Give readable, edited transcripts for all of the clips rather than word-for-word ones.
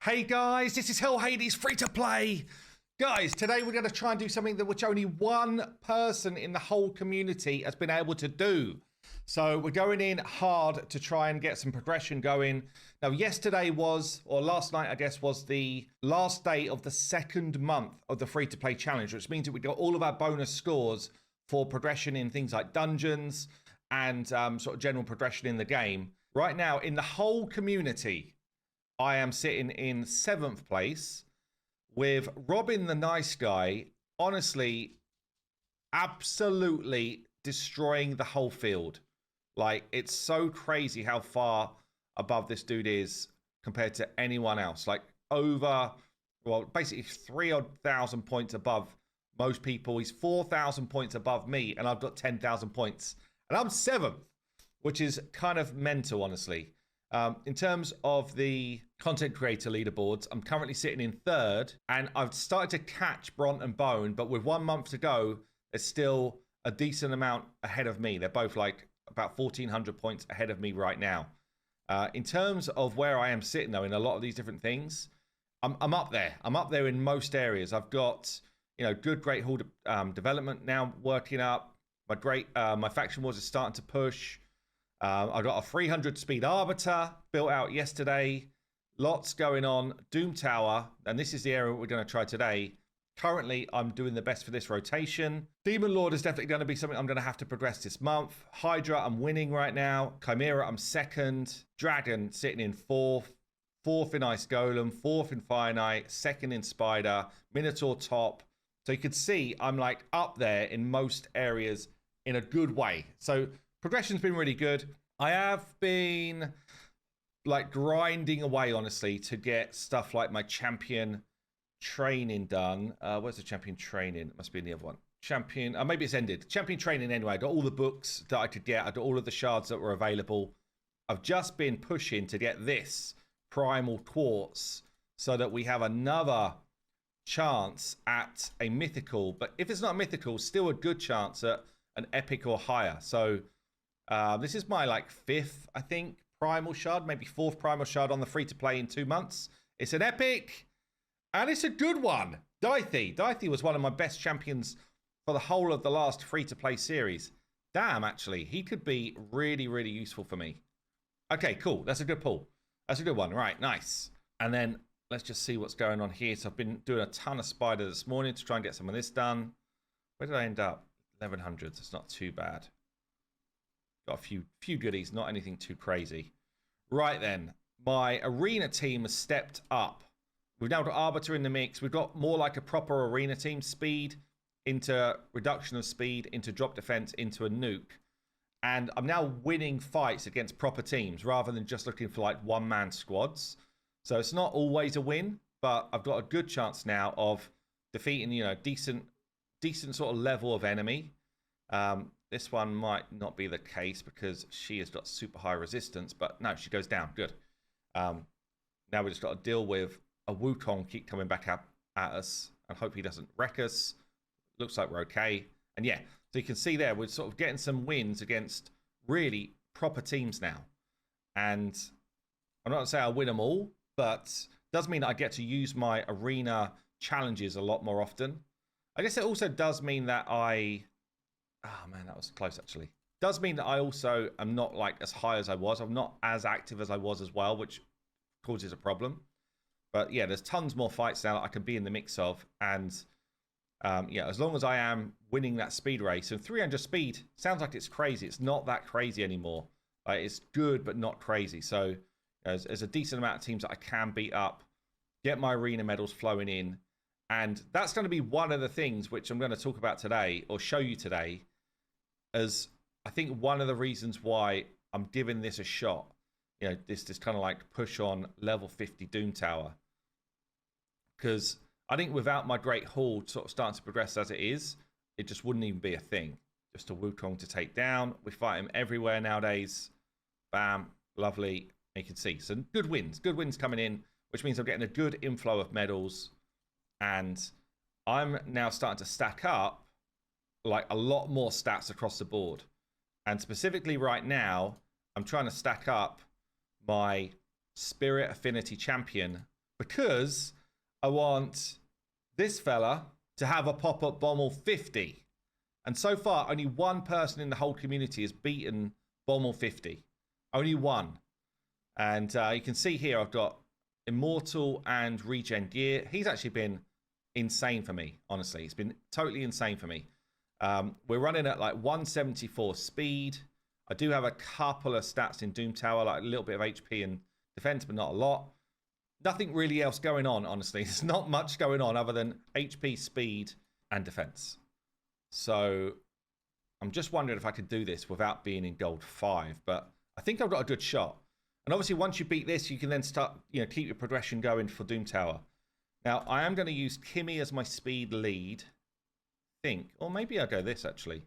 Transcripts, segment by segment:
Hey guys, this is Hell Hades free to play. Guys, today we're going to try and do something that which only one person in the whole community has been able to do. So we're going in hard to try and get some progression going. Now, yesterday was, or last night, I guess, was the last day of the second month of the free-to-play challenge, which means that we got all of our bonus scores for progression in things like dungeons and sort of general progression in the game. Right now, in the whole community, I am sitting in 7th place with Robin the Nice Guy, honestly, absolutely destroying the whole field. Like, it's so crazy how far above this dude is compared to anyone else. Like, over, well, basically 3,000 points above most people. He's 4,000 points above me, and I've got 10,000 points. And I'm 7th, which is kind of mental, honestly. In terms of the content creator leaderboards, I'm currently sitting in 3rd, and I've started to catch Bront and Bone, but with 1 month to go, there's still a decent amount ahead of me. They're both like about 1,400 points ahead of me right now. In terms of where I am sitting, though, in a lot of these different things, I'm up there. I'm up there in most areas. I've got, you know, good Great Hall development now working up. My faction wars is starting to push. I got a 300 speed arbiter built out yesterday. Lots going on. Doom Tower, and this is the area we're going to try today. Currently, I'm doing the best for this rotation. Demon Lord is definitely going to be something I'm going to have to progress this month. Hydra, I'm winning right now. Chimera, I'm 2nd. Dragon, sitting in 4th. 4th in Ice Golem. 4th in Fire Knight. 2nd in Spider. Minotaur top. So you can see I'm like up there in most areas in a good way. So progression's been really good. I have been like grinding away, honestly, to get stuff like my champion training done. Where's the champion training? It must be in the other one. Champion, maybe it's ended. Champion training anyway. I got all the books that I could get. I got all of the shards that were available. I've just been pushing to get this primal quartz so that we have another chance at a mythical. But if it's not mythical, still a good chance at an epic or higher. So this is my like 5th, I think, primal shard, maybe 4th primal shard on the free to play in 2 months. It's an epic, and it's a good one. Dythy was one of my best champions for the whole of the last free to play series. Damn, actually, he could be really, really useful for me. Okay, cool. That's a good pull. That's a good one. Right, nice. And then let's just see what's going on here. So I've been doing a ton of spider this morning to try and get some of this done. Where did I end up? 1100s. It's not too bad. Got a few goodies, not anything too crazy. Right then, my arena team has stepped up. We've now got Arbiter in the mix. We've got more like a proper arena team. Speed into reduction of speed, into drop defense, into a nuke. And I'm now winning fights against proper teams rather than just looking for like one-man squads. So it's not always a win, but I've got a good chance now of defeating, you know, decent sort of level of enemy. This one might not be the case because she has got super high resistance, but no, she goes down. Good. Now we just got to deal with a Wukong keep coming back up at us and hope he doesn't wreck us. Looks like we're okay. And yeah, so you can see there, we're sort of getting some wins against really proper teams now. And I'm not going to say I'll win them all, but it does mean that I get to use my arena challenges a lot more often. I guess it also does mean that oh man, that was close actually. Does mean that I also am not like as high as I was. I'm not as active as I was as well, which causes a problem. But yeah, there's tons more fights now that I can be in the mix of. And yeah, as long as I am winning that speed race, and 300 speed sounds like it's crazy. It's not that crazy anymore. It's good, but not crazy. So there's a decent amount of teams that I can beat up, get my arena medals flowing in. And that's going to be one of the things which I'm going to talk about today, or show you today, as I think one of the reasons why I'm giving this a shot. You know, this kind of like push on level 50 Doom Tower. Because I think without my Great Hall sort of starting to progress as it is, it just wouldn't even be a thing. Just a Wukong to take down. We fight him everywhere nowadays. Bam. Lovely. And you can see some good wins. Good wins coming in, which means I'm getting a good inflow of medals. And I'm now starting to stack up like a lot more stats across the board. And specifically right now, I'm trying to stack up my Spirit Affinity Champion because I want this fella to have a pop-up Bommal 50. And so far, only one person in the whole community has beaten Bommal 50. Only one. And you can see here I've got Immortal and Regen Gear. He's actually been insane for me, honestly. It's been totally insane for me. We're running at like 174 speed. I do have a couple of stats in Doom Tower, like a little bit of HP and defense, but not a lot. Nothing really else going on, honestly. There's not much going on other than HP, speed, and defense. So I'm just wondering if I could do this without being in gold 5, but I think I've got a good shot. And obviously, once you beat this, you can then start, keep your progression going for Doom Tower. Now, I am going to use Kimmy as my speed lead. Or maybe I'll go this, actually.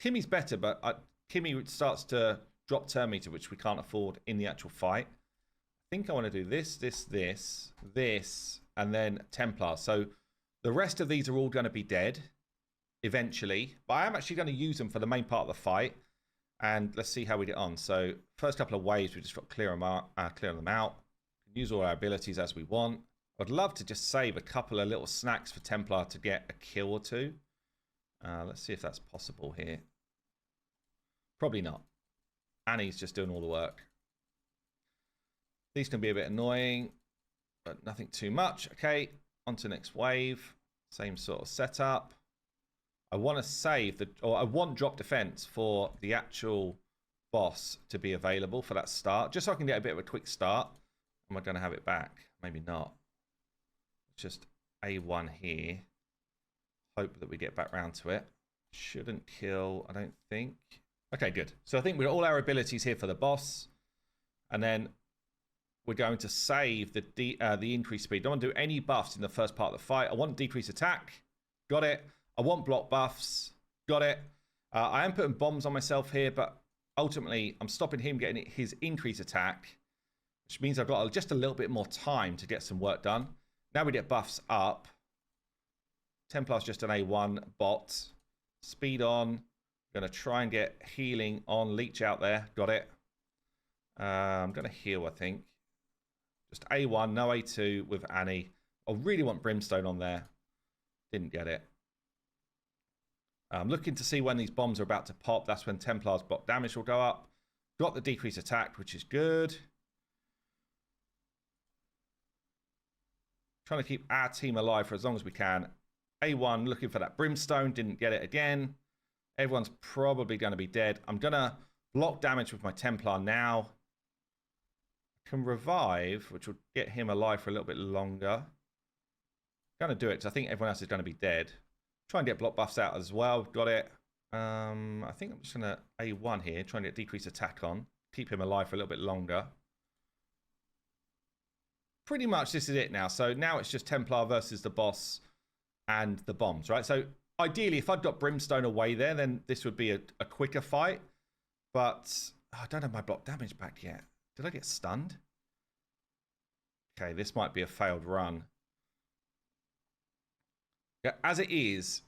Kimmy's better, but Kimmy starts to drop turn meter, which we can't afford in the actual fight. I think I want to do this, and then Templar. So the rest of these are all going to be dead eventually. But I am actually going to use them for the main part of the fight. And let's see how we get on. So first couple of waves, we just got to clear them out. Use all our abilities as we want. I'd love to just save a couple of little snacks for Templar to get a kill or two. Let's see if that's possible here. Probably not. Annie's just doing all the work. These can be a bit annoying, but nothing too much. Okay, on to the next wave. Same sort of setup. I want to save I want drop defense for the actual boss to be available for that start, just so I can get a bit of a quick start. Am I going to have it back? Maybe not. Just A1 here. Hope that we get back round to it. Shouldn't kill, I don't think. Okay, good. So I think we've got all our abilities here for the boss. And then we're going to save the increased speed. Don't want to do any buffs in the first part of the fight. I want decreased attack. Got it. I want block buffs. Got it. I am putting bombs on myself here, but ultimately I'm stopping him getting his increased attack, which means I've got just a little bit more time to get some work done. Now we get buffs up. Templar's just an A1 bot. Speed on. Going to try and get healing on Leech out there. Got it. I'm going to heal, I think. Just A1, no A2 with Annie. I really want Brimstone on there. Didn't get it. I'm looking to see when these bombs are about to pop. That's when Templar's block damage will go up. Got the decreased attack, which is good. Trying to keep our team alive for as long as we can. A1 looking for that Brimstone. Didn't get it again. Everyone's probably going to be dead. I'm going to block damage with my Templar now. I can revive, which will get him alive for a little bit longer. I'm going to do it because I think everyone else is going to be dead. Try and get block buffs out as well. Got it. I think I'm just going to A1 here. Try and get decreased attack on. Keep him alive for a little bit longer. Pretty much this is it now. So now it's just Templar versus the boss and the bombs, right? So ideally, if I'd got Brimstone away there, then this would be a quicker fight. But I don't have my block damage back yet. Did I get stunned? Okay, this might be a failed run. Yeah, as it is,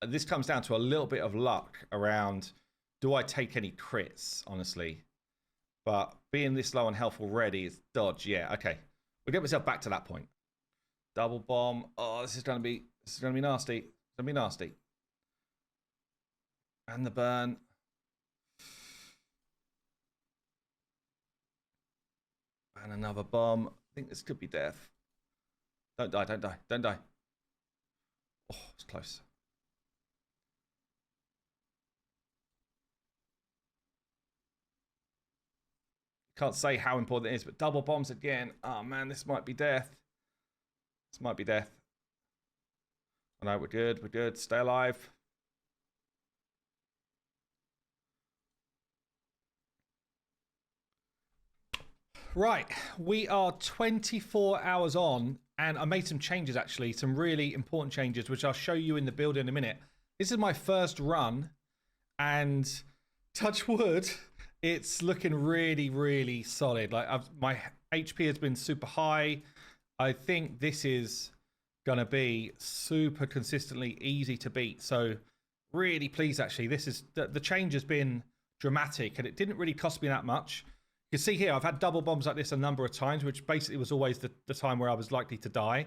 this comes down to a little bit of luck around, do I take any crits, honestly? But being this low on health already is dodge. Yeah, okay. We'll get myself back to that point. Double bomb. Oh, this is gonna be nasty. It's gonna be nasty. And the burn. And another bomb. I think this could be death. Don't die, don't die, don't die. Oh, it's close. Can't say how important it is, but double bombs again. Oh man, this might be death. This might be death. Oh no, we're good, we're good. Stay alive. Right, we are 24 hours on, and I made some changes actually, some really important changes, which I'll show you in the build in a minute. This is my first run, and touch wood, it's looking really, really solid. Like my HP has been super high. I think this is gonna be super consistently easy to beat. So really pleased actually. This is the change has been dramatic, and it didn't really cost me that much. You can see here, I've had double bombs like this a number of times, which basically was always the time where I was likely to die.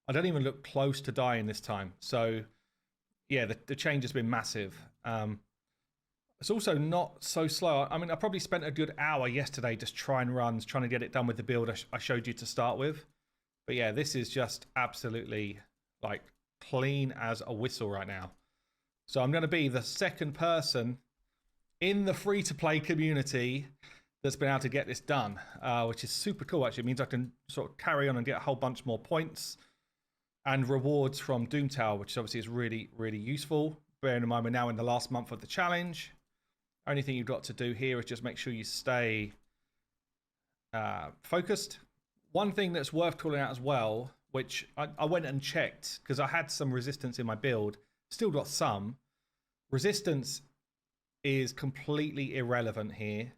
I don't even look close to dying this time. So yeah, the change has been massive. It's also not so slow. I mean, I probably spent a good hour yesterday just trying runs, trying to get it done with the build I showed you to start with. But yeah, this is just absolutely like clean as a whistle right now. So I'm going to be the second person in the free-to-play community that's been able to get this done, which is super cool. Actually, it means I can sort of carry on and get a whole bunch more points and rewards from Doom Tower, which obviously is really, really useful. Bearing in mind we're now in the last month of the challenge. Only thing you've got to do here is just make sure you stay focused. One thing that's worth calling out as well, which I went and checked because I had some resistance in my build, still got some. Resistance is completely irrelevant here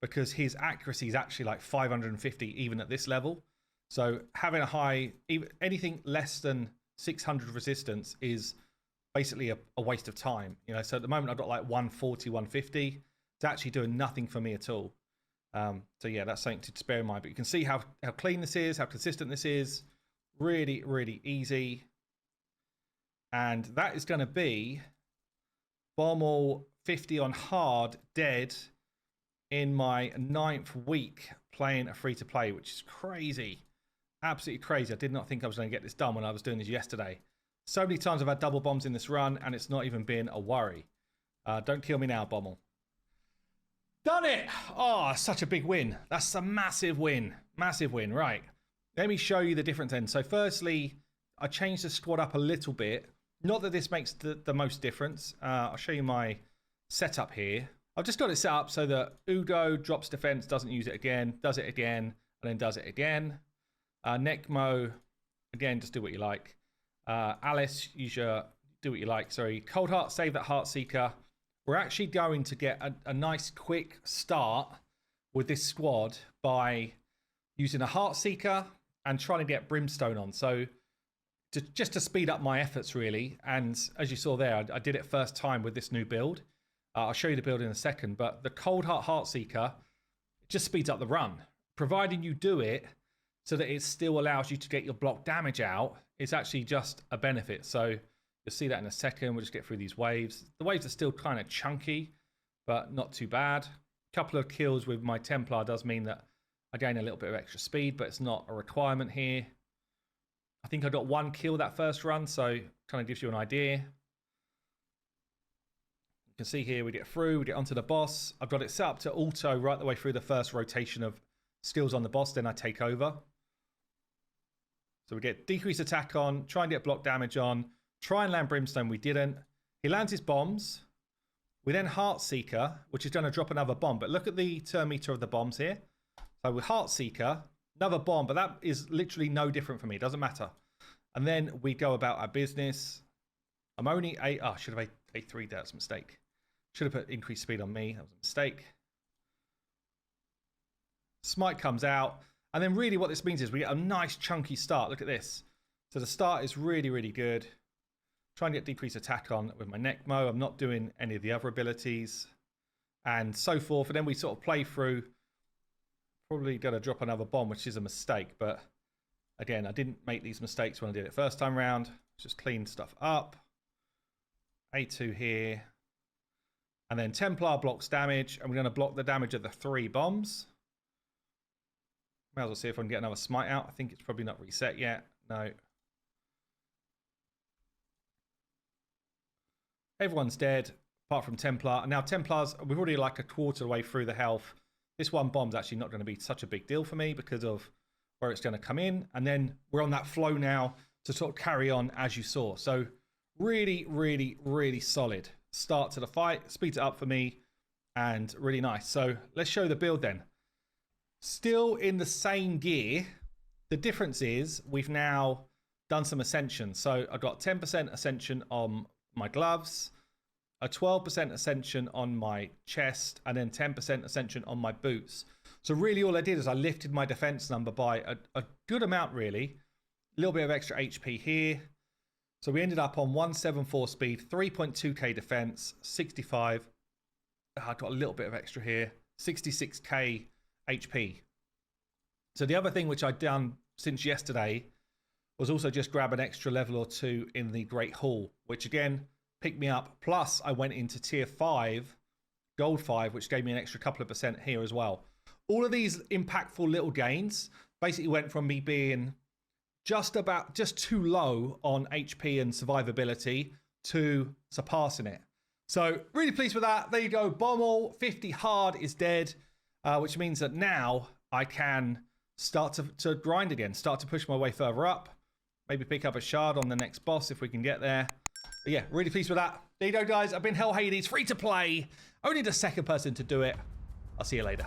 because his accuracy is actually like 550 even at this level. So having a high, anything less than 600 resistance is basically a waste of time. You know, so at the moment I've got like 140, 150. It's actually doing nothing for me at all. So yeah, that's something to bear in mind. But you can see how clean this is, how consistent this is. Really, really easy. And that is going to be Bommal 50 on hard, dead in my 9th week playing a free-to-play, which is crazy. Absolutely crazy. I did not think I was going to get this done when I was doing this yesterday. So many times I've had double bombs in this run, and it's not even been a worry. Don't kill me now, Bommal. Done it! Oh, such a big win. That's a massive win. Massive win. Right. Let me show you the difference then. So firstly, I changed the squad up a little bit. Not that this makes the most difference. I'll show you my setup here. I've just got it set up so that Udo drops defense, doesn't use it again, does it again, and then does it again. Necmo, again, just do what you like. Alice, do what you like. Sorry, Cold Heart, save that Heart Seeker. We're actually going to get a nice quick start with this squad by using a Heart Seeker and trying to get Brimstone on. So just to speed up my efforts, really. And as you saw there, I did it first time with this new build. I'll show you the build in a second. But the Cold Heart Heart Seeker just speeds up the run, providing you do it so that it still allows you to get your block damage out. It's actually just a benefit. So you'll see that in a second. We'll just get through these waves. The waves are still kind of chunky, but not too bad. A couple of kills with my Templar does mean that I gain a little bit of extra speed, but it's not a requirement here. I think I got 1 kill that first run, so kind of gives you an idea. You can see here we get through, we get onto the boss. I've got it set up to auto right the way through the first rotation of skills on the boss, then I take over. So we get decreased attack on, try and get block damage on, try and land Brimstone, we didn't. He lands his bombs. We then Heart Seeker, which is going to drop another bomb. But look at the turn meter of the bombs here. So with Heart Seeker, another bomb, but that is literally no different for me. It doesn't matter. And then we go about our business. I'm only should have 8-3. That's a mistake. Should have put increased speed on me. That was a mistake. Smite comes out. And then really what this means is we get a nice chunky start. Look at this. So the start is really, really good. Try and get decreased attack on with my Necmo. I'm not doing any of the other abilities. And so forth. And then we sort of play through. Probably going to drop another bomb, which is a mistake. But again, I didn't make these mistakes when I did it first time round. Just clean stuff up. A2 here. And then Templar blocks damage. And we're going to block the damage of the 3 bombs. Might as well see if I can get another smite out. I think it's probably not reset yet. No. Everyone's dead, apart from Templar. And now Templars, we're already like a quarter of the way through the health. This one bomb's actually not going to be such a big deal for me because of where it's going to come in. And then we're on that flow now to sort of carry on as you saw. So really, really, really solid start to the fight. Speeds it up for me and really nice. So let's show the build then. Still in the same gear. The difference is we've now done some ascension. So I've got 10% ascension on my gloves, a 12% ascension on my chest, and then 10% ascension on my boots. So really all I did is I lifted my defense number by a good amount, really. A little bit of extra HP here. So we ended up on 174 speed, 3.2k defense, 65. I got a little bit of extra here, 66k HP. So the other thing which I'd done since yesterday was also just grab an extra level or 2 in the Great Hall, which again picked me up. Plus I went into tier 5, gold 5, which gave me an extra couple of % here as well. All of these impactful little gains basically went from me being just too low on HP and survivability to surpassing it. So really pleased with that. There you go. Bommal 50 hard is dead, which means that now I can start to grind again, start to push my way further up, maybe pick up a shard on the next boss if we can get there. But yeah, really pleased with that. There you go, guys. I've been Hell Hades, free to play. Only the second person to do it. I'll see you later.